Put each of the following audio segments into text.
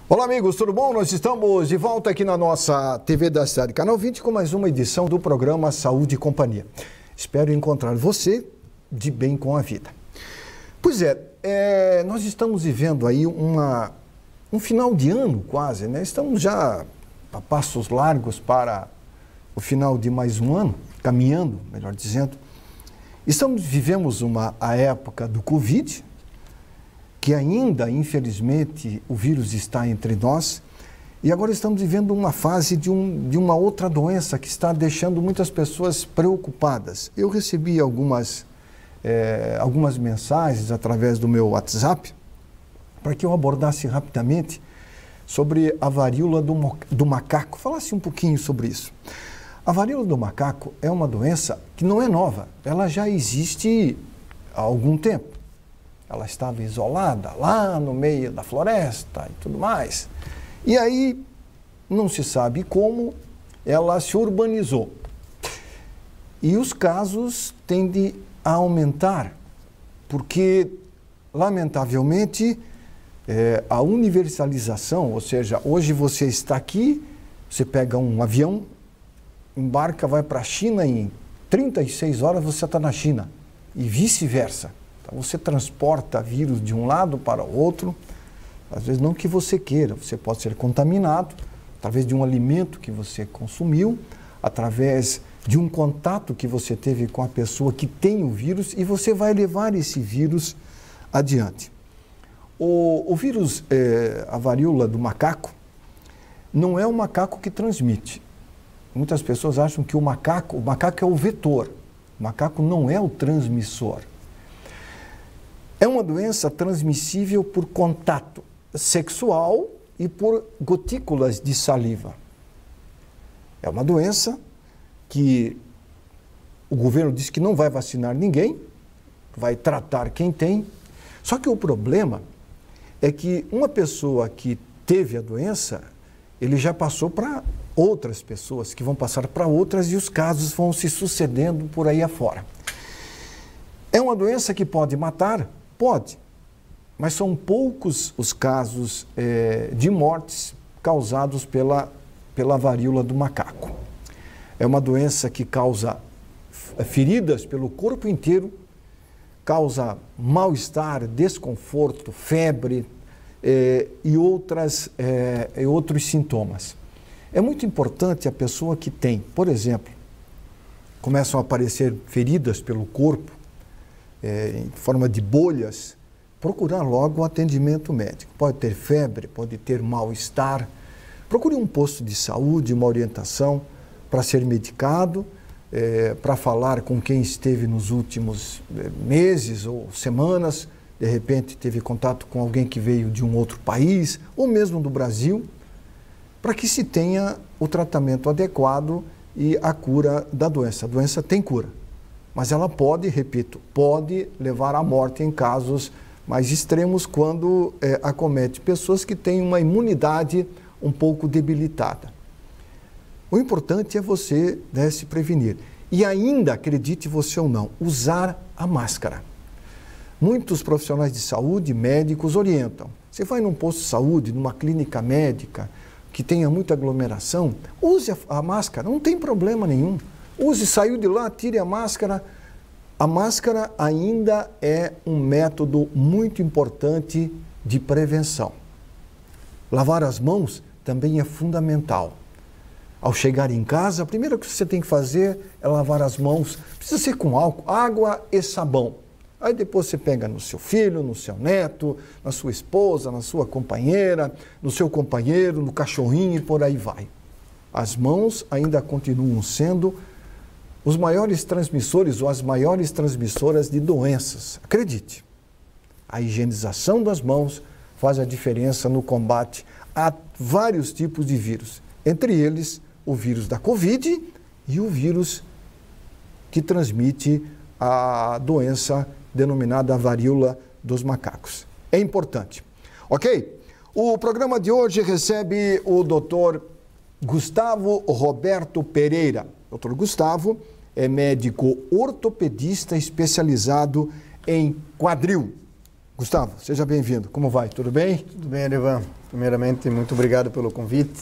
Olá amigos, tudo bom? Nós estamos de volta aqui na nossa TV da Cidade, Canal 20, com mais uma edição do programa Saúde e Companhia. Espero encontrar você de bem com a vida. Pois é, nós estamos vivendo aí um final de ano quase, né? Estamos já a passos largos para o final de mais um ano, caminhando, melhor dizendo. Vivemos a época do Covid, que ainda, infelizmente, o vírus está entre nós, e agora estamos vivendo uma fase de uma outra doença que está deixando muitas pessoas preocupadas. Eu recebi algumas mensagens através do meu WhatsApp para que eu abordasse rapidamente sobre a varíola do macaco, falasse um pouquinho sobre isso. A varíola do macaco é uma doença que não é nova, ela já existe há algum tempo. Ela estava isolada lá no meio da floresta e tudo mais. E aí, não se sabe como, ela se urbanizou. E os casos tendem a aumentar, porque, lamentavelmente, a universalização, ou seja, hoje você está aqui, você pega um avião, embarca, vai para a China, em 36 horas você está na China, e vice-versa. Então, você transporta vírus de um lado para o outro, às vezes não que você queira, você pode ser contaminado através de um alimento que você consumiu, através de um contato que você teve com a pessoa que tem o vírus e você vai levar esse vírus adiante. O vírus, a varíola do macaco, não é o macaco que transmite. Muitas pessoas acham que o macaco é o vetor, o macaco não é o transmissor. É uma doença transmissível por contato sexual e por gotículas de saliva. É uma doença que o governo diz que não vai vacinar ninguém, vai tratar quem tem. Só que o problema é que uma pessoa que teve a doença, ele já passou para outras pessoas, que vão passar para outras e os casos vão se sucedendo por aí afora. É uma doença que pode matar? Pode, mas são poucos os casos de mortes causados pela varíola do macaco. É uma doença que causa feridas pelo corpo inteiro, causa mal-estar, desconforto, febre e outros sintomas. É muito importante a pessoa que tem, por exemplo, começam a aparecer feridas pelo corpo, em forma de bolhas, procurar logo um atendimento médico. Pode ter febre, pode ter mal-estar. Procure um posto de saúde, uma orientação para ser medicado, para falar com quem esteve nos últimos meses ou semanas, de repente teve contato com alguém que veio de um outro país, ou mesmo do Brasil, para que se tenha o tratamento adequado e a cura da doença. A doença tem cura. Mas ela pode, repito, pode levar à morte em casos mais extremos quando acomete pessoas que têm uma imunidade um pouco debilitada. O importante é você se prevenir. E ainda, acredite você ou não, usar a máscara. Muitos profissionais de saúde, médicos, orientam. Você vai num posto de saúde, numa clínica médica, que tenha muita aglomeração, use a máscara, não tem problema nenhum. Use, saiu de lá, tire a máscara. A máscara ainda é um método muito importante de prevenção. Lavar as mãos também é fundamental. Ao chegar em casa, a primeira coisa que você tem que fazer é lavar as mãos. Precisa ser com álcool, água e sabão. Aí depois você pega no seu filho, no seu neto, na sua esposa, na sua companheira, no seu companheiro, no cachorrinho e por aí vai. As mãos ainda continuam sendo os maiores transmissores ou as maiores transmissoras de doenças. Acredite, a higienização das mãos faz a diferença no combate a vários tipos de vírus. Entre eles, o vírus da Covid e o vírus que transmite a doença denominada varíola dos macacos. É importante. Ok? O programa de hoje recebe o Dr. Gustavo Roberto Pereira. Dr. Gustavo é médico ortopedista especializado em quadril. Gustavo, seja bem-vindo. Como vai? Tudo bem? Tudo bem, Erivan. Primeiramente, muito obrigado pelo convite.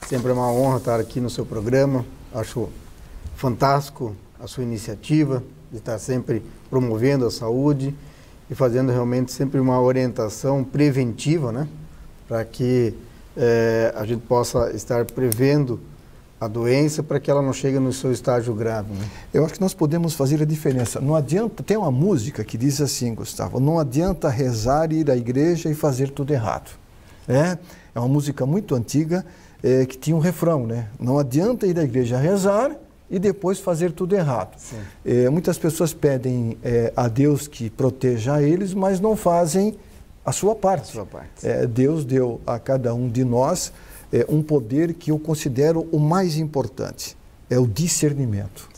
Sempre é uma honra estar aqui no seu programa. Acho fantástico a sua iniciativa de estar sempre promovendo a saúde e fazendo realmente sempre uma orientação preventiva, né? Para que a gente possa estar prevendo a doença para que ela não chegue no seu estágio grave, né? Eu acho que nós podemos fazer a diferença. Não adianta, tem uma música que diz assim, Gustavo, não adianta rezar, ir à igreja e fazer tudo errado. É uma música muito antiga que tinha um refrão, né? Não adianta ir à igreja rezar e depois fazer tudo errado. Muitas pessoas pedem a Deus que proteja eles, mas não fazem a sua parte. Deus deu a cada um de nós um poder que eu considero o mais importante, é o discernimento,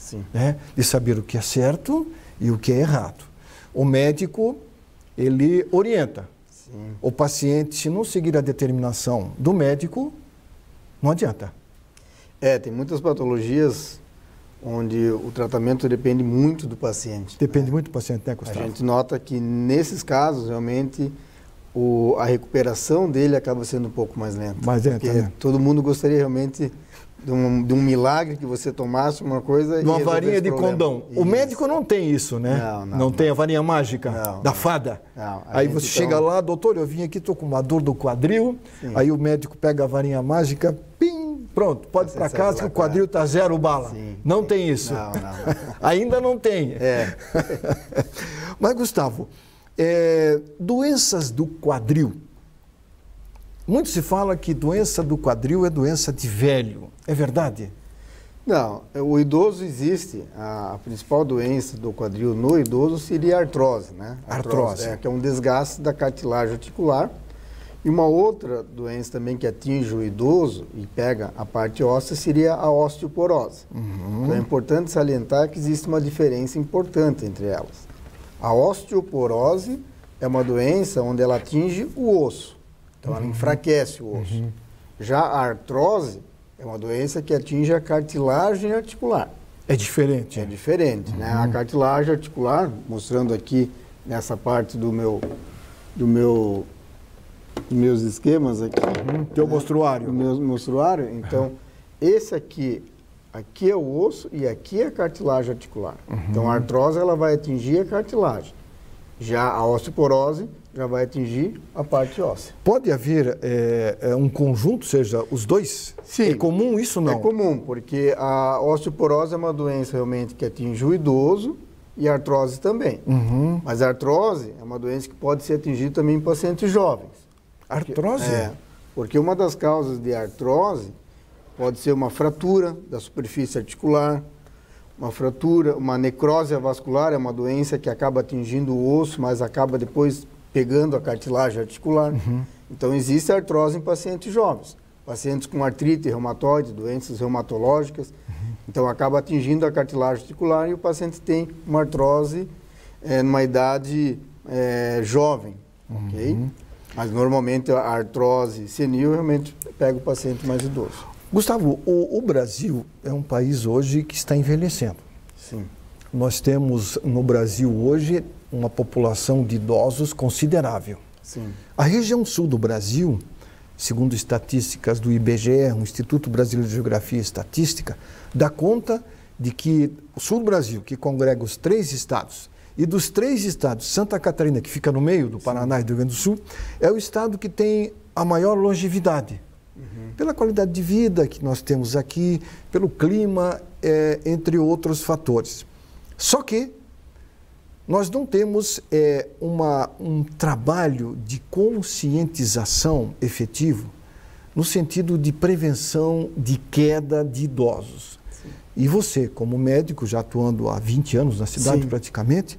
de saber o que é certo e o que é errado. O médico, ele orienta. O paciente, se não seguir a determinação do médico, não adianta. Tem muitas patologias onde o tratamento depende muito do paciente. Depende muito do paciente, né, Gustavo? A gente nota que nesses casos, realmente, a recuperação dele acaba sendo um pouco mais lenta. Porque todo mundo gostaria realmente de um milagre, que você tomasse uma coisa... Uma varinha de condão. O médico não tem isso, né? Não tem a varinha mágica da fada. Aí você chega lá, doutor, eu vim aqui, estou com uma dor do quadril. Aí o médico pega a varinha mágica, pim, pronto, pode ir para casa que o quadril está 0 bala. Não tem isso. Não. Ainda não tem. Mas, Gustavo, doenças do quadril. Muito se fala que doença do quadril é doença de velho. É verdade? Não, o idoso existe. A principal doença do quadril no idoso seria a artrose, né? Artrose. Que é um desgaste da cartilagem articular. E uma outra doença também que atinge o idoso e pega a parte óssea seria a osteoporose. Então é importante salientar que existe uma diferença importante entre elas. A osteoporose é uma doença onde ela atinge o osso. Então, ela enfraquece o osso. Já a artrose é uma doença que atinge a cartilagem articular. É diferente. É diferente, né? A cartilagem articular, mostrando aqui nessa parte dos meus esquemas aqui. Teu mostruário. O meu mostruário. Então, esse aqui é o osso e aqui é a cartilagem articular. Então, a artrose ela vai atingir a cartilagem. Já a osteoporose já vai atingir a parte óssea. Pode haver um conjunto, seja, os dois? Sim. É comum isso, não? É comum, porque a osteoporose é uma doença realmente que atinge o idoso e a artrose também. Mas a artrose é uma doença que pode ser atingida também em pacientes jovens. Artrose? Porque uma das causas de artrose pode ser uma fratura da superfície articular, uma fratura, uma necrose vascular, é uma doença que acaba atingindo o osso, mas acaba depois pegando a cartilagem articular. Então, existe artrose em pacientes jovens, pacientes com artrite reumatoide, doenças reumatológicas. Então, acaba atingindo a cartilagem articular e o paciente tem uma artrose numa idade jovem, ok? Mas, normalmente, a artrose senil realmente pega o paciente mais idoso. Gustavo, o Brasil é um país hoje que está envelhecendo. Sim. Nós temos no Brasil hoje uma população de idosos considerável. Sim. A região sul do Brasil, segundo estatísticas do IBGE, o Instituto Brasileiro de Geografia e Estatística, dá conta de que o sul do Brasil, que congrega os 3 estados, e dos 3 estados, Santa Catarina, que fica no meio do Paraná e do Rio Grande do Sul, é o estado que tem a maior longevidade. Pela qualidade de vida que nós temos aqui, pelo clima, entre outros fatores. Só que nós não temos um trabalho de conscientização efetivo no sentido de prevenção de queda de idosos. Sim. E você, como médico, já atuando há 20 anos na cidade praticamente,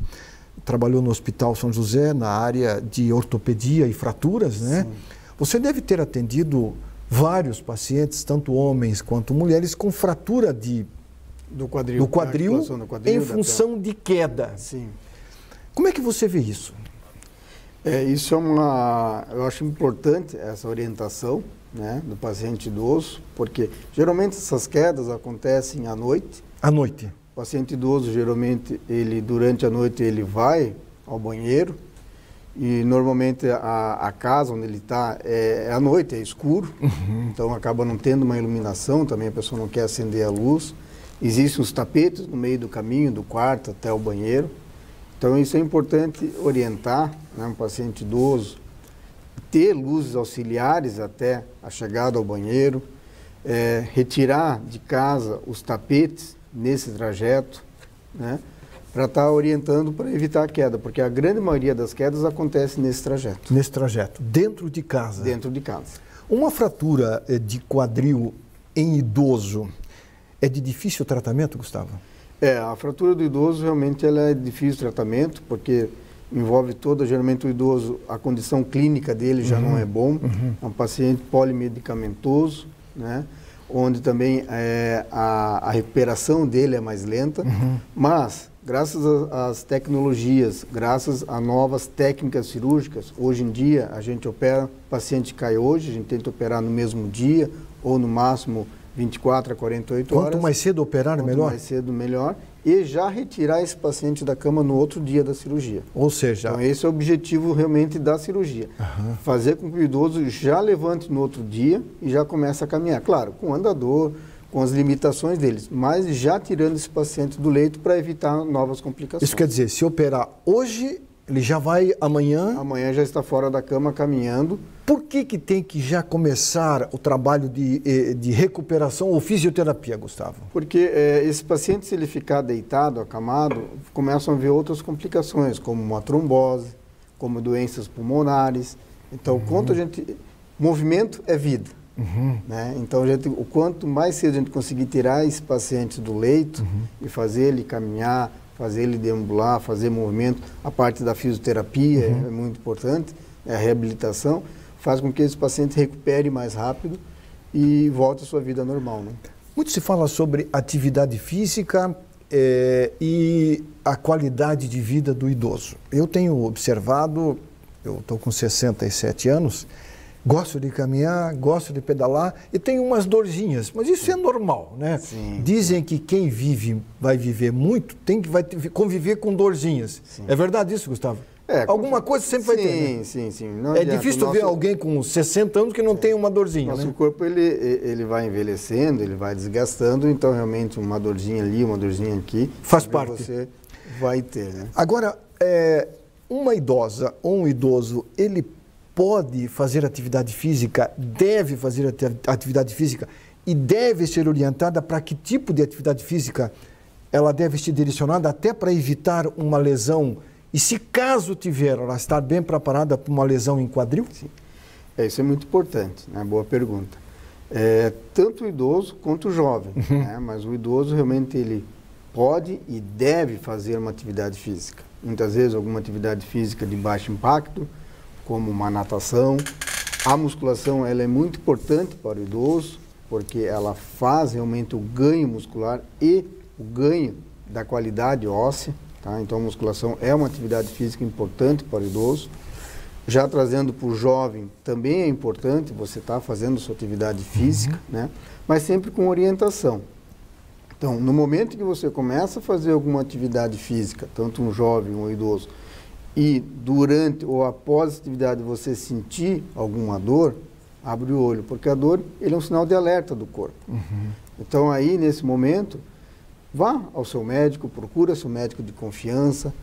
trabalhou no Hospital São José na área de ortopedia e fraturas, né? Sim. Você deve ter atendido vários pacientes, tanto homens quanto mulheres, com fratura do quadril em função de queda. Sim. Como é que você vê isso? Isso eu acho importante essa orientação, né, do paciente idoso, porque geralmente essas quedas acontecem à noite. À noite. O paciente idoso, geralmente, durante a noite, ele vai ao banheiro E normalmente a casa onde ele está é à noite, é escuro, então acaba não tendo uma iluminação, também a pessoa não quer acender a luz. Existem os tapetes no meio do caminho, do quarto até o banheiro. Então isso é importante orientar, né, um paciente idoso, ter luzes auxiliares até a chegada ao banheiro, retirar de casa os tapetes nesse trajeto, né, para estar orientando para evitar a queda, porque a grande maioria das quedas acontece nesse trajeto. Nesse trajeto, dentro de casa? Dentro de casa. Uma fratura de quadril em idoso é de difícil tratamento, Gustavo? A fratura do idoso realmente ela é de difícil tratamento, porque envolve geralmente o idoso, a condição clínica dele já não é bom, é um paciente polimedicamentoso, né? Onde também a recuperação dele é mais lenta, mas graças às tecnologias, graças a novas técnicas cirúrgicas, hoje em dia a gente opera, o paciente cai hoje, a gente tenta operar no mesmo dia ou no máximo 24 a 48 horas. Quanto mais cedo operar, melhor? Quanto mais cedo, melhor. E já retirar esse paciente da cama no outro dia da cirurgia. Ou seja... Então, esse é o objetivo realmente da cirurgia. Fazer com que o idoso já levante no outro dia e já comece a caminhar. Claro, com andador, com as limitações deles, mas já tirando esse paciente do leito para evitar novas complicações. Isso quer dizer, se operar hoje, ele já vai amanhã... Amanhã já está fora da cama caminhando. Por que tem que já começar o trabalho de recuperação ou fisioterapia, Gustavo? Porque esse paciente, se ele ficar deitado, acamado, começam a haver outras complicações, como uma trombose, como doenças pulmonares. Então, quanto a gente... Movimento é vida. Né? Então, o quanto mais cedo a gente conseguir tirar esse paciente do leito e fazer ele caminhar, fazer ele deambular, fazer movimento, a parte da fisioterapia é muito importante, a reabilitação, faz com que esse paciente recupere mais rápido e volte à sua vida normal. Né? Muito se fala sobre atividade física e a qualidade de vida do idoso. Eu tenho observado, eu estou com 67 anos, gosto de caminhar, gosto de pedalar e tenho umas dorzinhas, mas isso é normal, né? Sim. Dizem que quem vai viver muito, vai conviver com dorzinhas. Sim. É verdade isso, Gustavo? Alguma coisa sempre vai ter, né? Sim. É difícil ver alguém com 60 anos que não tem uma dorzinha, Nosso né? corpo, ele vai envelhecendo, ele vai desgastando, então realmente uma dorzinha ali, uma dorzinha aqui... Faz parte. Você vai ter, né? Agora, uma idosa ou um idoso, ele pode fazer atividade física, deve fazer atividade física e deve ser orientada para que tipo de atividade física ela deve ser direcionada até para evitar uma lesão. E se caso tiver, ela estar bem preparada para uma lesão em quadril? Sim. Isso é muito importante, né? Boa pergunta. Tanto o idoso quanto o jovem, né? Mas o idoso realmente ele pode e deve fazer uma atividade física. Muitas vezes alguma atividade física de baixo impacto, como uma natação. A musculação ela é muito importante para o idoso, porque ela faz realmente o ganho muscular e o ganho da qualidade óssea. Tá? Então, a musculação é uma atividade física importante para o idoso. Já trazendo para o jovem, também é importante você estar fazendo sua atividade física, né? Mas sempre com orientação. Então, no momento que você começa a fazer alguma atividade física, tanto um jovem ou um idoso, e durante ou após a atividade você sentir alguma dor, abre o olho, porque a dor ele é um sinal de alerta do corpo. Então, aí, nesse momento... Vá ao seu médico, procura seu médico de confiança,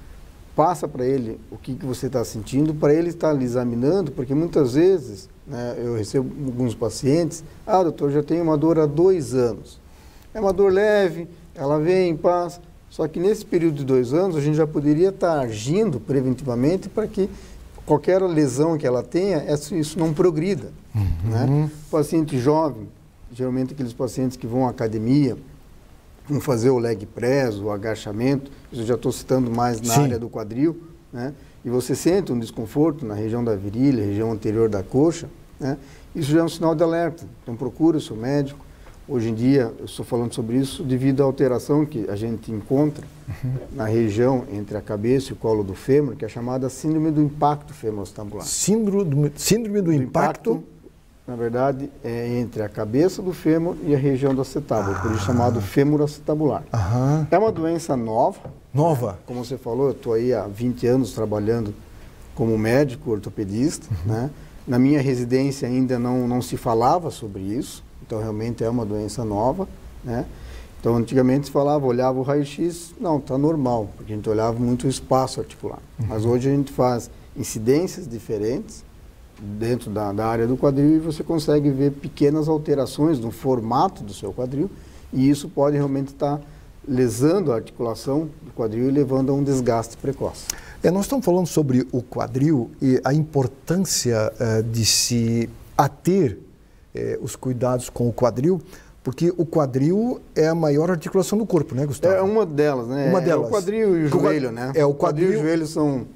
passa para ele o que você está sentindo, para ele estar lhe examinando, porque muitas vezes, né, eu recebo alguns pacientes, doutor, já tenho uma dor há 2 anos. É uma dor leve, ela vem, passa, só que nesse período de 2 anos a gente já poderia estar agindo preventivamente para que qualquer lesão que ela tenha, isso não progrida. Né? Paciente jovem, geralmente aqueles pacientes que vão à academia, vão fazer o leg press, o agachamento, isso eu já estou citando mais na área do quadril, né? E você sente um desconforto na região da virilha, região anterior da coxa, né? Isso já é um sinal de alerta, então procure o seu médico. Hoje em dia, eu estou falando sobre isso devido à alteração que a gente encontra na região entre a cabeça e o colo do fêmur, que é chamada síndrome do impacto femoroacetabular. Síndrome do impacto? Na verdade, é entre a cabeça do fêmur e a região do acetábulo, por isso chamado femoroacetabular. É uma doença nova. Nova? Como você falou, eu estou aí há 20 anos trabalhando como médico ortopedista, né? Na minha residência ainda não se falava sobre isso, então realmente é uma doença nova, né? Então antigamente se falava, olhava o raio-x, não, está normal, porque a gente olhava muito o espaço articular. Mas hoje a gente faz incidências diferentes dentro da área do quadril e você consegue ver pequenas alterações no formato do seu quadril e isso pode realmente estar lesando a articulação do quadril e levando a um desgaste precoce. Nós estamos falando sobre o quadril e a importância de se ater os cuidados com o quadril, porque o quadril é a maior articulação do corpo, né, Gustavo? É uma delas, né? Uma delas. O quadril e o joelho, né? O quadril e o joelho são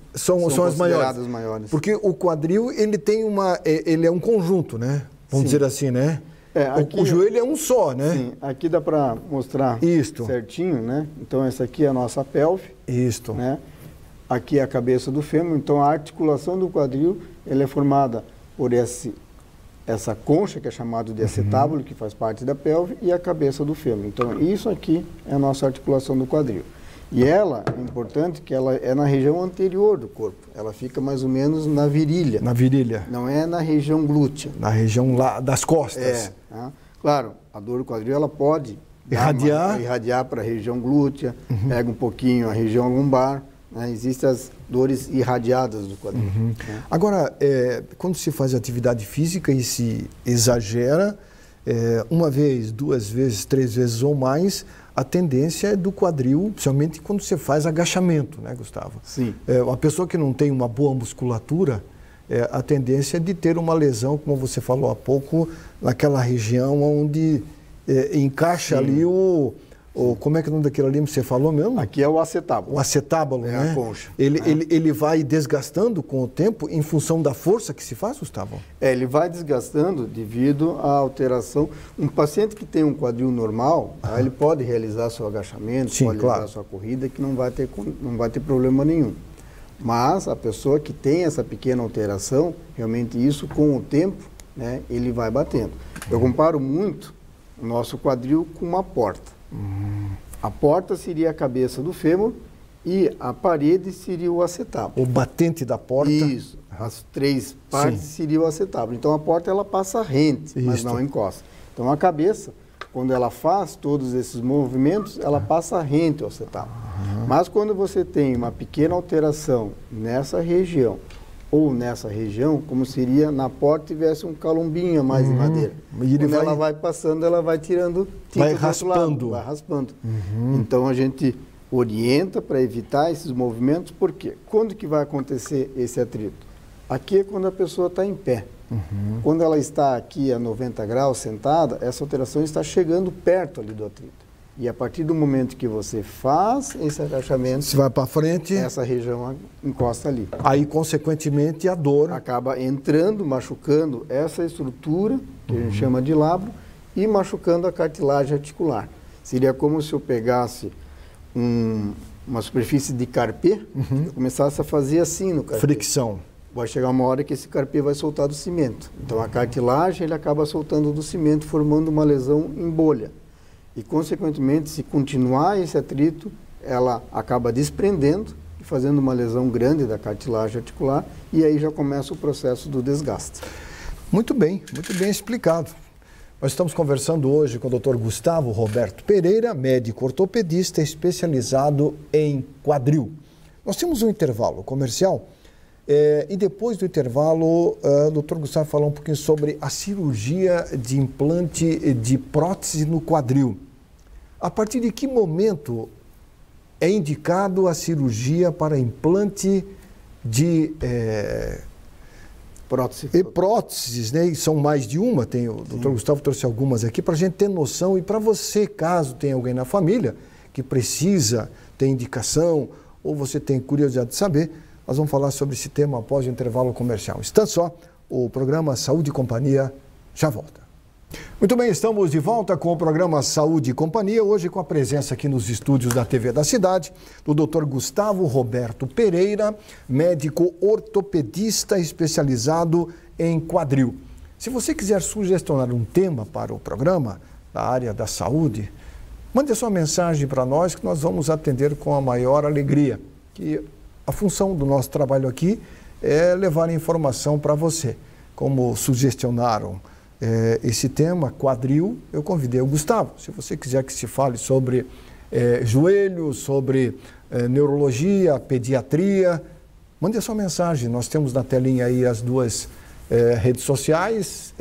as maiores. Porque o quadril, ele tem ele é um conjunto, né? Vamos dizer assim, né? O joelho é um só, né? Sim, aqui dá para mostrar certinho, né? Então essa aqui é a nossa pelve. Isto. Né? Aqui é a cabeça do fêmur, então a articulação do quadril, ela é formada por essa concha que é chamada de acetábulo, que faz parte da pelve, e a cabeça do fêmur. Então isso aqui é a nossa articulação do quadril. E ela, é importante que ela é na região anterior do corpo. Ela fica mais ou menos na virilha. Na virilha. Não é na região glútea. Na região lá das costas. Tá? Claro, a dor do quadril ela pode irradiar para a região glútea, pega um pouquinho a região lombar, né? Existem as dores irradiadas do quadril. Né? Agora, quando se faz atividade física e se exagera, uma vez, 2 vezes, 3 vezes ou mais, a tendência é do quadril, principalmente quando você faz agachamento, né, Gustavo? Sim. Uma pessoa que não tem uma boa musculatura, a tendência é de ter uma lesão, como você falou há pouco, naquela região onde encaixa ali como é que é o nome daquilo ali que você falou mesmo? Aqui é o acetábulo. O acetábulo, né? A concha. Ele vai desgastando com o tempo em função da força que se faz, Gustavo? Ele vai desgastando devido à alteração. Um paciente que tem um quadril normal, ele pode realizar seu agachamento, pode realizar sua corrida, que não vai ter problema nenhum. Mas a pessoa que tem essa pequena alteração, realmente isso com o tempo, né, ele vai batendo. Eu comparo muito o nosso quadril com uma porta. A porta seria a cabeça do fêmur e a parede seria o acetábulo. O batente da porta. Isso. As 3 partes seriam o acetábulo. Então a porta ela passa rente, mas não encosta. Então a cabeça, quando ela faz todos esses movimentos, ela passa rente ao acetábulo. Mas quando você tem uma pequena alteração nessa região ou nessa região, como seria na porta tivesse um calombinho a mais de madeira. Quando ela vai passando, ela vai tirando tinta vai raspando. Vai raspando. Então a gente orienta para evitar esses movimentos, porque quando que vai acontecer esse atrito? Aqui é quando a pessoa está em pé. Quando ela está aqui a 90 graus sentada, essa alteração está chegando perto ali do atrito. E a partir do momento que você faz esse agachamento, se vai para frente, essa região encosta ali. Aí, consequentemente, a dor acaba entrando, machucando essa estrutura, que a gente chama de labro, e machucando a cartilagem articular. Seria como se eu pegasse uma superfície de carpê e começasse a fazer assim no carpê. Fricção. Vai chegar uma hora que esse carpê vai soltar do cimento. Então, a cartilagem ele acaba soltando do cimento, formando uma lesão em bolha. E, consequentemente, se continuar esse atrito, ela acaba desprendendo e fazendo uma lesão grande da cartilagem articular e aí já começa o processo do desgaste. Muito bem explicado. Nós estamos conversando hoje com o Dr. Gustavo Roberto Pereira, médico ortopedista especializado em quadril. Nós temos um intervalo comercial e depois do intervalo o Dr. Gustavo vai falar um pouquinho sobre a cirurgia de implante de prótese no quadril. A partir de que momento é indicado a cirurgia para implante de próteses, né? E são mais de uma, o Dr. Gustavo trouxe algumas aqui para a gente ter noção e para você, caso tenha alguém na família que precisa ter indicação ou você tem curiosidade de saber, nós vamos falar sobre esse tema após o intervalo comercial. Instante só, o programa Saúde e Companhia já volta. Muito bem, estamos de volta com o programa Saúde e Companhia, hoje com a presença aqui nos estúdios da TV da Cidade, do Dr. Gustavo Roberto Pereira, médico ortopedista especializado em quadril. Se você quiser sugestionar um tema para o programa, da área da saúde, mande a sua mensagem para nós que nós vamos atender com a maior alegria. Que a função do nosso trabalho aqui levar informação para você. Como sugestionaram esse tema, quadril, eu convidei o Gustavo. Se você quiser que se fale sobre joelho, sobre neurologia, pediatria, mande a sua mensagem. Nós temos na telinha aí as duas redes sociais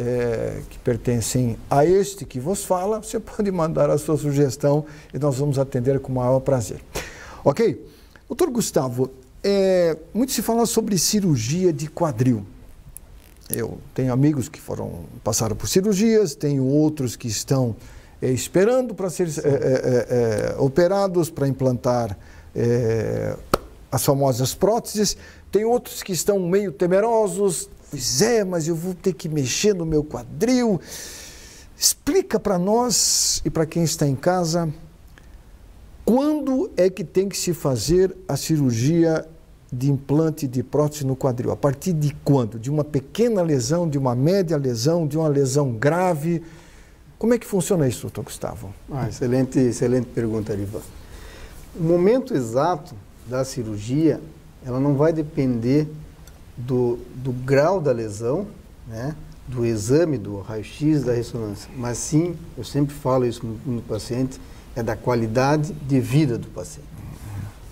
que pertencem a este que vos fala. Você pode mandar a sua sugestão e nós vamos atender com o maior prazer. Ok? Doutor Gustavo, muito se fala sobre cirurgia de quadril. Eu tenho amigos que passaram por cirurgias, tenho outros que estão esperando para ser operados, para implantar as famosas próteses. Tem outros que estão meio temerosos. Pois mas eu vou ter que mexer no meu quadril. Explica para nós e para quem está em casa, quando é que tem que se fazer a cirurgia de implante de prótese no quadril? A partir de quando? De uma pequena lesão, de uma média lesão, de uma lesão grave? Como é que funciona isso, doutor Gustavo? Excelente pergunta, Arivan. O momento exato da cirurgia, ela não vai depender do grau da lesão, né, do exame, do raio-x, da ressonância, mas sim, eu sempre falo isso no paciente, é da qualidade de vida do paciente.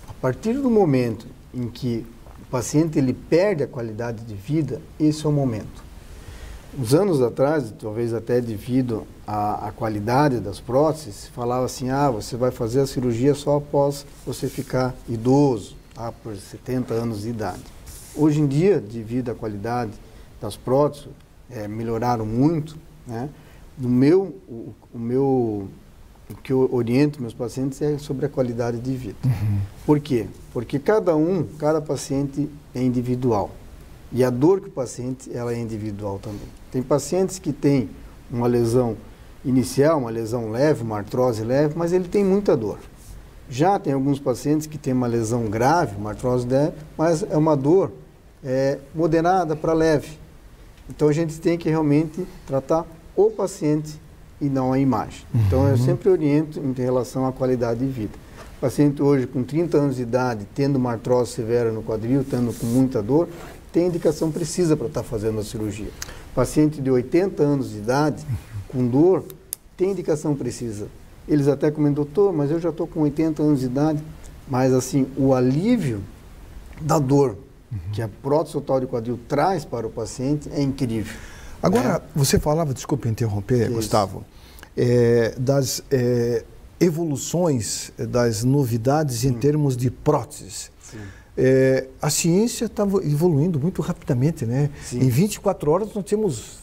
A partir do momento em que o paciente ele perde a qualidade de vida, esse é o momento. Uns anos atrás, talvez até devido à qualidade das próteses, falava assim, você vai fazer a cirurgia só após você ficar idoso, por 70 anos de idade. Hoje em dia, devido à qualidade das próteses, melhoraram muito, né? O que eu oriento meus pacientes é sobre a qualidade de vida. Uhum. Por quê? Porque cada paciente é individual. E a dor que o paciente, ela é individual também. Tem pacientes que têm uma lesão inicial, uma lesão leve, uma artrose leve, mas ele tem muita dor. Já tem alguns pacientes que têm uma lesão grave, uma artrose leve, mas é uma dor moderada para leve. Então a gente tem que realmente tratar o paciente e não a imagem. Então eu sempre oriento em relação à qualidade de vida. O paciente hoje com 30 anos de idade, tendo uma artrose severa no quadril, tendo com muita dor, tem indicação precisa para estar fazendo a cirurgia. Paciente de 80 anos de idade, com dor, tem indicação precisa. Eles até comentam, doutor, mas eu já estou com 80 anos de idade. Mas assim, o alívio da dor que a prótese total de quadril traz para o paciente é incrível. Agora, você falava, desculpe interromper, Gustavo, das evoluções, das novidades em termos de próteses. A ciência está evoluindo muito rapidamente, né? Sim. Em 24 horas nós temos,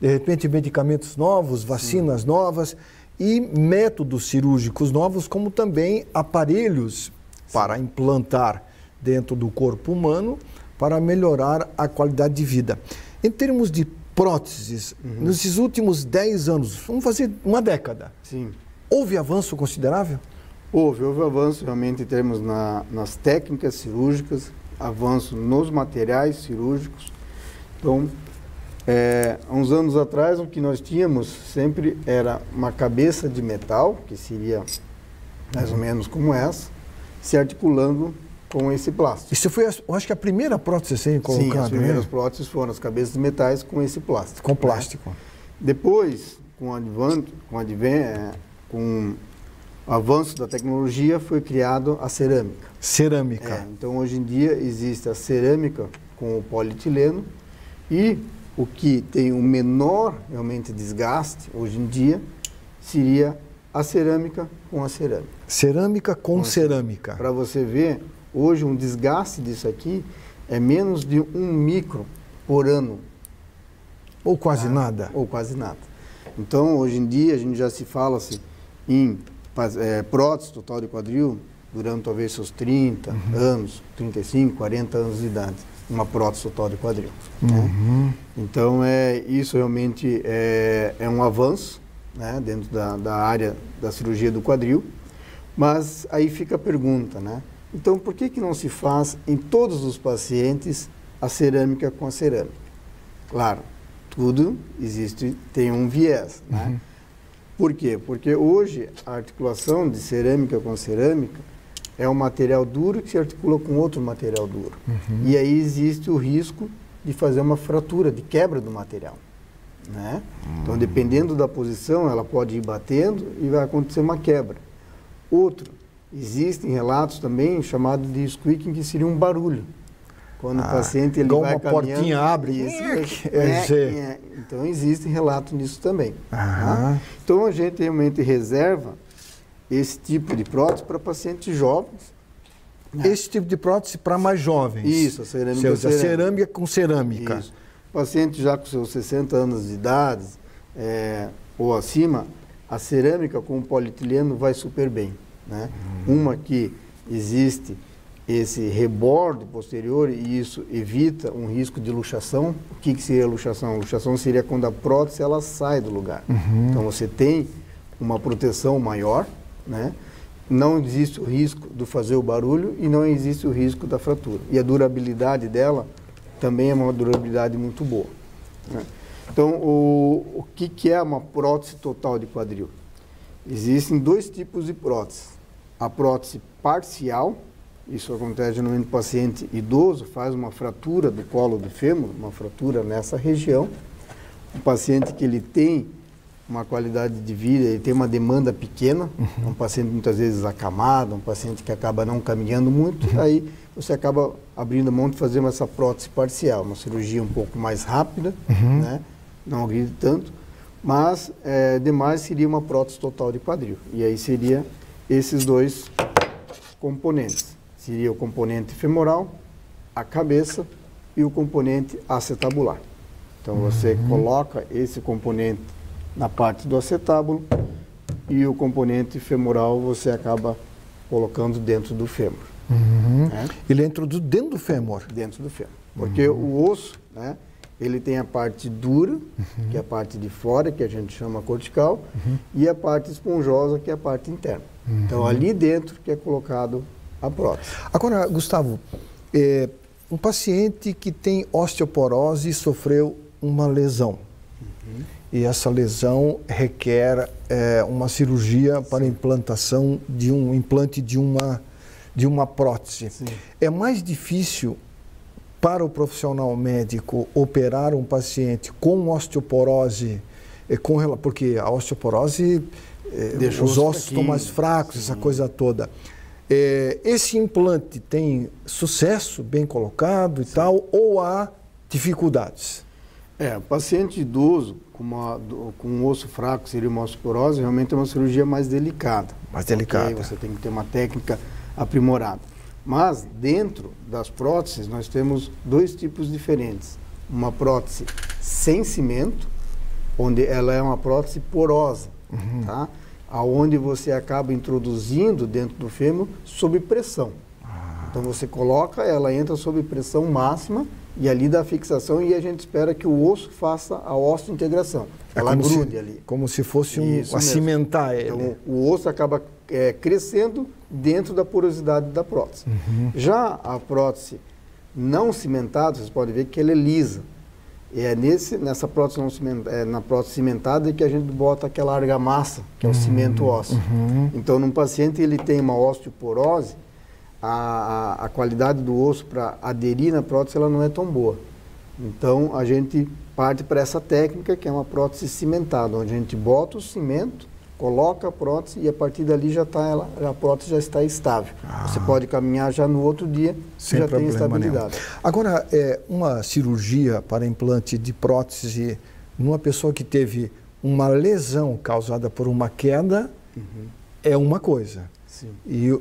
de repente, medicamentos novos, vacinas novas e métodos cirúrgicos novos, como também aparelhos para implantar dentro do corpo humano para melhorar a qualidade de vida. Em termos de próteses, nesses últimos 10 anos, vamos fazer uma década, houve avanço considerável? Houve avanço realmente em termos nas técnicas cirúrgicas, avanço nos materiais cirúrgicos. Então, há uns anos atrás, o que nós tínhamos sempre era uma cabeça de metal, que seria mais ou menos como essa, se articulando com esse plástico. Isso foi, eu acho que a primeira prótese sem colocada. Sim, as primeiras próteses foram as cabeças de metais com esse plástico. Com plástico. Depois, com o avanço da tecnologia, foi criado a cerâmica. Cerâmica. Então, hoje em dia, existe a cerâmica com o polietileno e o que tem o menor, realmente, desgaste, hoje em dia, seria a cerâmica com a cerâmica. Cerâmica com cerâmica. Para você ver, hoje um desgaste disso aqui é menos de 1 micro por ano. Ou quase nada. Ou quase nada. Então, hoje em dia, a gente já se fala assim, em prótese total de quadril, durante talvez seus 30 anos, 35, 40 anos de idade, uma prótese total de quadril. Né? Então, isso realmente é um avanço, né, dentro da área da cirurgia do quadril, mas aí fica a pergunta, né? Então, por que não se faz em todos os pacientes a cerâmica com a cerâmica? Claro, tudo tem um viés, né? Por quê? Porque hoje a articulação de cerâmica com cerâmica, é um material duro que se articula com outro material duro. E aí existe o risco de fazer uma fratura, de quebra do material, né? Então, dependendo da posição, ela pode ir batendo e vai acontecer uma quebra. Outro, existem relatos também chamados de squeaking, que seria um barulho. Quando o paciente ele vai uma portinha abre. Isso, então, existem relatos nisso também. Tá? Então, a gente realmente reserva esse tipo de prótese para pacientes jovens. Esse tipo de prótese para mais jovens. Isso, a cerâmica. Cerâmica com cerâmica. Isso. Paciente já com seus 60 anos de idade ou acima, a cerâmica com polietileno vai super bem, né? Uma que existe esse rebordo posterior e isso evita um risco de luxação. O que seria luxação? Luxação seria quando a prótese ela sai do lugar. Então você tem uma proteção maior, né? Não existe o risco de fazer o barulho e não existe o risco da fratura. E a durabilidade dela também é uma durabilidade muito boa, né? Então, o que é uma prótese total de quadril? Existem dois tipos de prótese. A prótese parcial, isso acontece no paciente idoso, faz uma fratura do colo do fêmur, uma fratura nessa região. O paciente que ele tem uma qualidade de vida, ele tem uma demanda pequena, um paciente muitas vezes acamado, um paciente que acaba não caminhando muito, aí você acaba abrindo mão de fazer essa prótese parcial, uma cirurgia um pouco mais rápida, né? Não agride tanto, mas demais seria uma prótese total de quadril. E aí seria esses dois componentes. Seria o componente femoral, a cabeça e o componente acetabular. Então você coloca esse componente na parte do acetábulo e o componente femoral você acaba colocando dentro do fêmur. Né? Ele é introduzido dentro do fêmur? Dentro do fêmur. Porque o osso, né, ele tem a parte dura, que é a parte de fora, que a gente chama cortical, e a parte esponjosa, que é a parte interna. Então, ali dentro que é colocado a prótese. Agora, Gustavo, um paciente que tem osteoporose e sofreu uma lesão, e essa lesão requer uma cirurgia para implantação de um implante de uma prótese. Sim. É mais difícil para o profissional médico operar um paciente com osteoporose, porque a osteoporose, os ossos estão mais fracos, essa coisa toda. Esse implante tem sucesso, bem colocado e tal, ou há dificuldades? Paciente idoso com um osso fraco, seria uma osteoporose, realmente é uma cirurgia mais delicada. Mais delicada. Aí você tem que ter uma técnica aprimorada. Mas dentro das próteses nós temos dois tipos diferentes. Uma prótese sem cimento, onde ela é uma prótese porosa, tá? Aonde você acaba introduzindo dentro do fêmur sob pressão. Então você coloca, ela entra sob pressão máxima e ali dá fixação e a gente espera que o osso faça a osteointegração. Ela grude ali. Como se fosse cimentar ele. Então o osso acaba crescendo dentro da porosidade da prótese. Já a prótese não cimentada, vocês podem ver que ela é lisa. É nessa prótese não cimentada, na prótese cimentada que a gente bota aquela argamassa, que é o cimento ósseo. Então, num paciente ele tem uma osteoporose, a qualidade do osso para aderir na prótese ela não é tão boa. Então, a gente parte para essa técnica que é uma prótese cimentada, onde a gente bota o cimento, coloca a prótese e a partir dali a prótese já está estável. Você pode caminhar já no outro dia, sem já tem estabilidade. Nenhum. Agora, uma cirurgia para implante de prótese numa pessoa que teve uma lesão causada por uma queda é uma coisa. Sim. E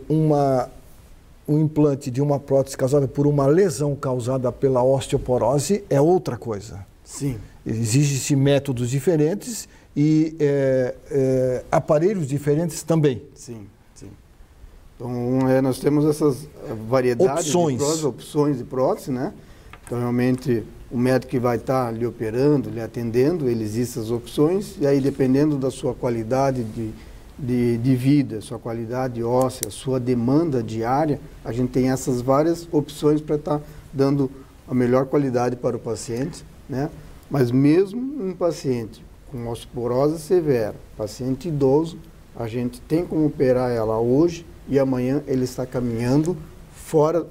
o implante de uma prótese causada por uma lesão causada pela osteoporose é outra coisa. Sim. Existem métodos diferentes e aparelhos diferentes também. Sim, sim. Então, nós temos essas variedades opções de prótese, né? Então, realmente, o médico que vai estar lhe operando, lhe atendendo, ele existe as opções, e aí, dependendo da sua qualidade de vida, sua qualidade óssea, sua demanda diária, a gente tem essas várias opções para estar dando a melhor qualidade para o paciente, né? Mas mesmo um paciente com osteoporose severa, paciente idoso, a gente tem como operar ela hoje e amanhã ele está caminhando fora,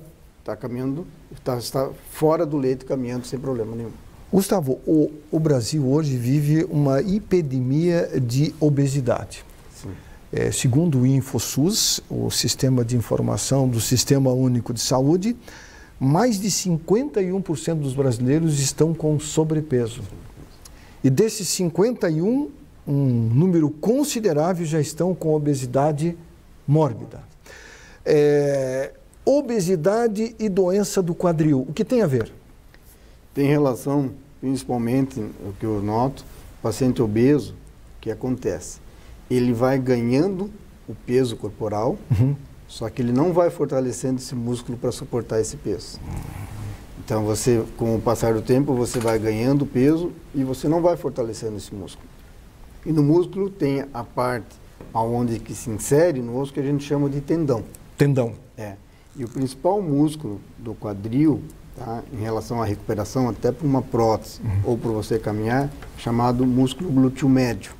está fora do leito, caminhando sem problema nenhum. Gustavo, o Brasil hoje vive uma epidemia de obesidade. Segundo o InfoSUS, o Sistema de Informação do Sistema Único de Saúde, mais de 51% dos brasileiros estão com sobrepeso. E desses 51%, um número considerável já estão com obesidade mórbida. Obesidade e doença do quadril, o que tem a ver? Tem relação, principalmente, o que eu noto, paciente obeso, o que acontece? Ele vai ganhando o peso corporal, só que ele não vai fortalecendo esse músculo para suportar esse peso. Então, você, com o passar do tempo, você vai ganhando peso e você não vai fortalecendo esse músculo. E no músculo tem a parte onde que se insere no osso que a gente chama de tendão. Tendão. E o principal músculo do quadril, tá, em relação à recuperação, até para uma prótese ou para você caminhar, chamado músculo glúteo médio.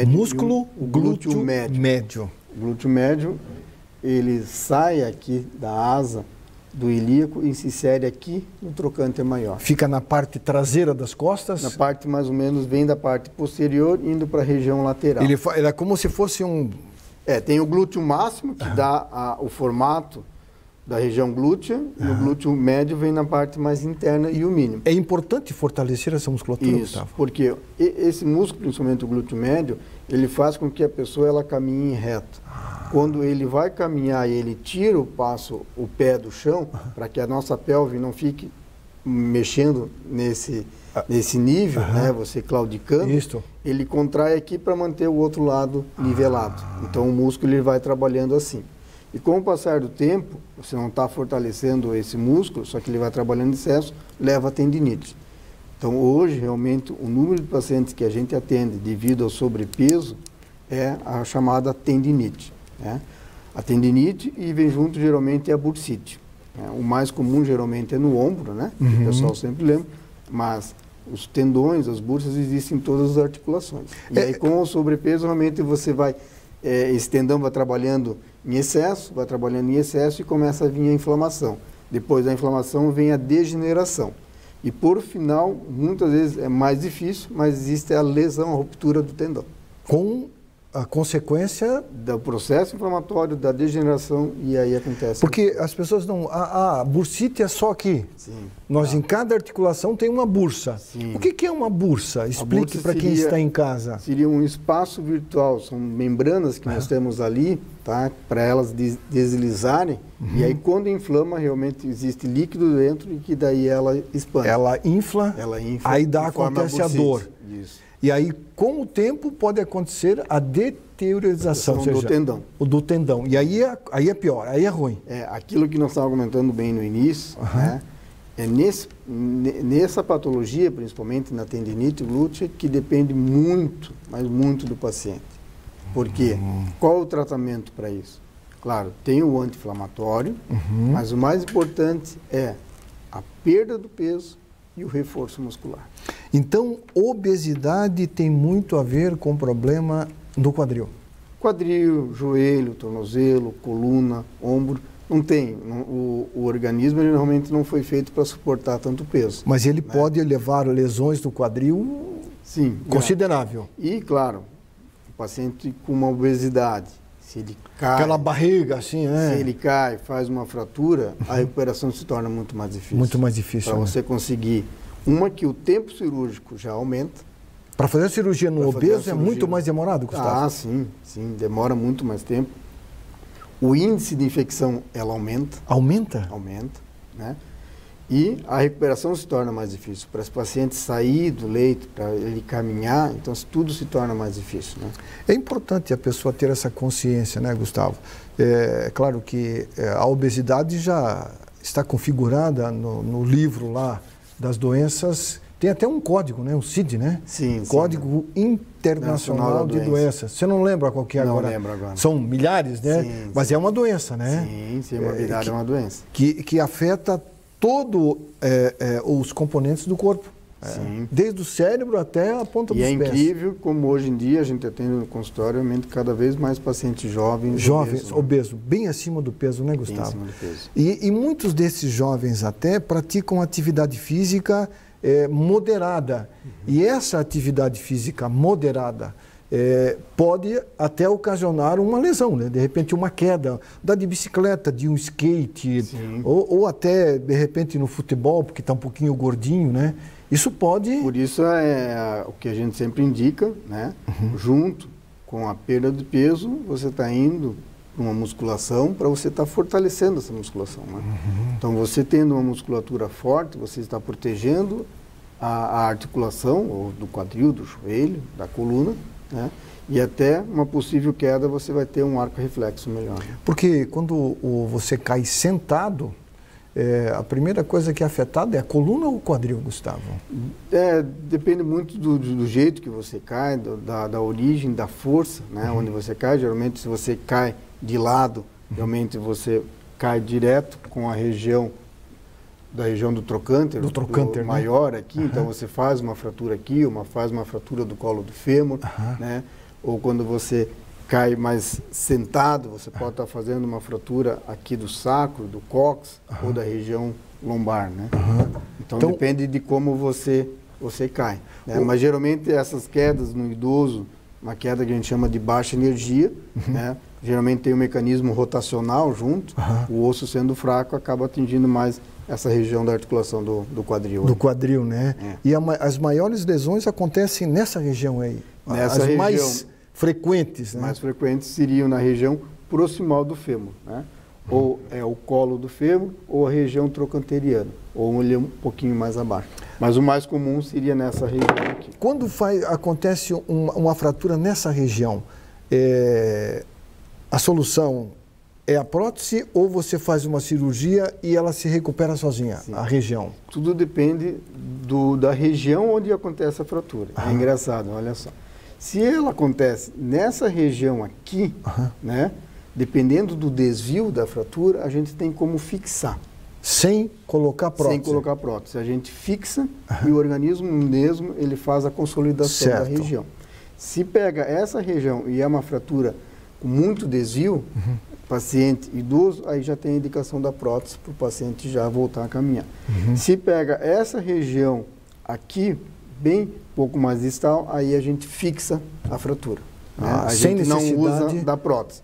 Músculo glúteo médio. O glúteo médio, ele sai aqui da asa do ilíaco e se insere aqui no trocânter maior. Fica na parte traseira das costas? Na parte, mais ou menos, vem da parte posterior, indo para a região lateral. Ele é como se fosse um... tem o glúteo máximo, que dá o formato da região glútea, e o glúteo médio vem na parte mais interna e o mínimo. É importante fortalecer essa musculatura, Isso, Gustavo? Porque esse músculo, principalmente o glúteo médio, ele faz com que a pessoa ela caminhe reto. Quando ele vai caminhar e ele tira o pé do chão, para que a nossa pelve não fique mexendo nesse nível, né, você claudicando, ele contrai aqui para manter o outro lado nivelado. Então o músculo ele vai trabalhando assim. E com o passar do tempo, você não está fortalecendo esse músculo, só que ele vai trabalhando em excesso, leva a tendinite. Então hoje, realmente, o número de pacientes que a gente atende devido ao sobrepeso é a chamada tendinite. Né? A tendinite e vem junto geralmente a bursite. O mais comum geralmente é no ombro, né? O pessoal sempre lembra, mas os tendões, as bursas existem em todas as articulações. E aí com o sobrepeso realmente você vai, esse tendão vai trabalhando em excesso, e começa a vir a inflamação. Depois da inflamação vem a degeneração. E por final, muitas vezes é mais difícil, mas existe a lesão, a ruptura do tendão. Com a consequência do processo inflamatório, da degeneração, e aí acontece. Porque as pessoas não... A bursite é só aqui. Sim. Nós em cada articulação tem uma bursa. Sim. O que é uma bursa? Explique para quem está em casa. Seria um espaço virtual, são membranas que nós temos ali, tá? Para elas deslizarem, e aí quando inflama, realmente existe líquido dentro e que daí ela expande. Ela infla, aí acontece a dor. Isso. E aí, com o tempo, pode acontecer a deteriorização do tendão. E aí é pior, aí é ruim. Aquilo que nós estávamos comentando bem no início, né? Nessa patologia, principalmente na tendinite glútea, que depende muito, mas muito do paciente. Por quê? Qual o tratamento para isso? Claro, tem o anti-inflamatório, mas o mais importante é a perda do peso e o reforço muscular. Então, obesidade tem muito a ver com o problema do quadril? Quadril, joelho, tornozelo, coluna, ombro, não tem. O organismo ele normalmente não foi feito para suportar tanto peso. Mas ele pode levar lesões do quadril considerável. E, claro, o paciente com uma obesidade, se ele cai... Aquela barriga assim, né? Se ele cai, faz uma fratura, a recuperação se torna muito mais difícil. Muito mais difícil. Para você conseguir... que o tempo cirúrgico já aumenta. Para fazer a cirurgia no obeso é muito mais demorado, Gustavo? Sim, demora muito mais tempo. O índice de infecção, ela aumenta. Aumenta? Aumenta, né? E a recuperação se torna mais difícil. Para esse paciente sair do leito, para ele caminhar, então tudo se torna mais difícil, né? É importante a pessoa ter essa consciência, né, Gustavo? É claro que a obesidade já está configurada no livro lá das doenças. Tem até um código, né? O CID, né? Sim. Código Internacional de Doenças. Você não lembra qual que é agora? Não lembro agora. São milhares, né? Sim, mas é uma doença, né? Sim, a morbidade é uma doença. Que afeta todos os componentes do corpo. Sim. Desde o cérebro até a ponta dos pés. E é incrível como hoje em dia a gente atende no consultório realmente cada vez mais pacientes jovens. Jovens, obesos, bem acima do peso, né, Gustavo? Bem acima do peso. E muitos desses jovens até praticam atividade física moderada. E essa atividade física moderada pode até ocasionar uma lesão, né? De repente uma queda, da de bicicleta, de um skate, ou até de repente no futebol, porque está um pouquinho gordinho, né? Isso pode... Por isso é o que a gente sempre indica, né? Junto com a perda de peso, você está indo para uma musculação para você estar fortalecendo essa musculação, né? Então você tendo uma musculatura forte, você está protegendo a articulação, ou do quadril, do joelho, da coluna, né? E até uma possível queda você vai ter um arco reflexo melhor. Porque quando você cai sentado, a primeira coisa que é afetada é a coluna ou o quadril, Gustavo? Depende muito do jeito que você cai, da origem, da força, né? Onde você cai. Geralmente, se você cai de lado, realmente você cai direto com a região do trocânter, né? Maior aqui, então você faz uma fratura aqui, faz uma fratura do colo do fêmur, né? Ou quando você cai mais sentado, você pode estar fazendo uma fratura aqui do sacro, do cóccix, ou da região lombar, né? Então depende de como você cai, né? Mas geralmente essas quedas no idoso, uma queda que a gente chama de baixa energia, né? Geralmente tem um mecanismo rotacional junto, o osso sendo fraco acaba atingindo mais essa região da articulação do quadril. Do quadril, né? E as maiores lesões acontecem nessa região aí? As mais frequentes, né? Mais frequentes seriam na região proximal do fêmur, né? Ou é o colo do fêmur, ou a região trocanteriana, ou um pouquinho mais abaixo. Mas o mais comum seria nessa região aqui. Quando acontece uma fratura nessa região, a solução é a prótese ou você faz uma cirurgia e ela se recupera sozinha, a região? Tudo depende da região onde acontece a fratura. É engraçado, olha só. Se ela acontece nessa região aqui, né, dependendo do desvio da fratura, a gente tem como fixar. Sem colocar prótese? Sem colocar prótese. A gente fixa e o organismo mesmo ele faz a consolidação da região. Se pega essa região e é uma fratura com muito desvio, paciente idoso, aí já tem a indicação da prótese para o paciente já voltar a caminhar. Se pega essa região aqui, bem pouco mais distal, aí a gente fixa a fratura. Né? A gente não usa da prótese.